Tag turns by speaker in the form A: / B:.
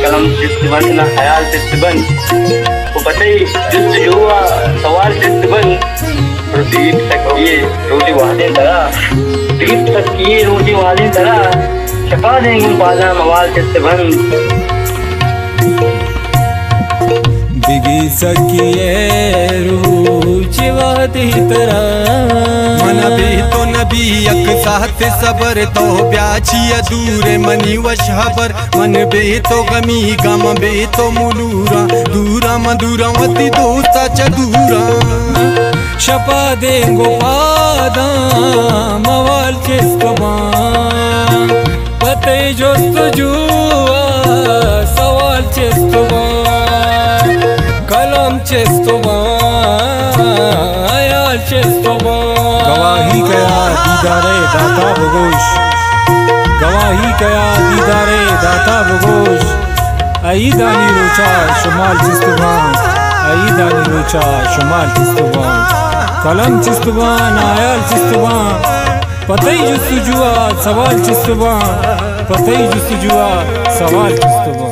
A: कलम चिस्तबन ना ख्याल चिस्तबन उपतई जुस्तजुआ सवाल चिस्तबन प्रदीप तकिए रोटी वादे तरा दीप तकिए रोटी वादे तरा शफा देंगे बाजा मवाल चिस्तबन
B: बिगी सकिए रूची वादी तरा मन भी तो नबी अक साथ सबर तो ब्याची अधूरे मनी वश हबर मन बे तो गमी गम बे तो मुलूरा दूरा मधुरा मती दोस्ता चदूरा शपा देंगो पादा मवाल चिस्तबा पते जुस्तजुआ सवाल चिस्तबा कलम चिस्तबा आयाल चिस्तबा गवाही कया दीदारे दाता बगोश गवाही कया दीदारे दाता बगोश अईदानी रोचा शुमाल चिस्तबा अईदानी रोचा शुमाल चिस्तबा कलम चिस्तबा आयाल चिस्तबा पतई जुस्तजुआ सवाल चिस्तबा पतई जुस्तजुआ सवाल चिस्तबा।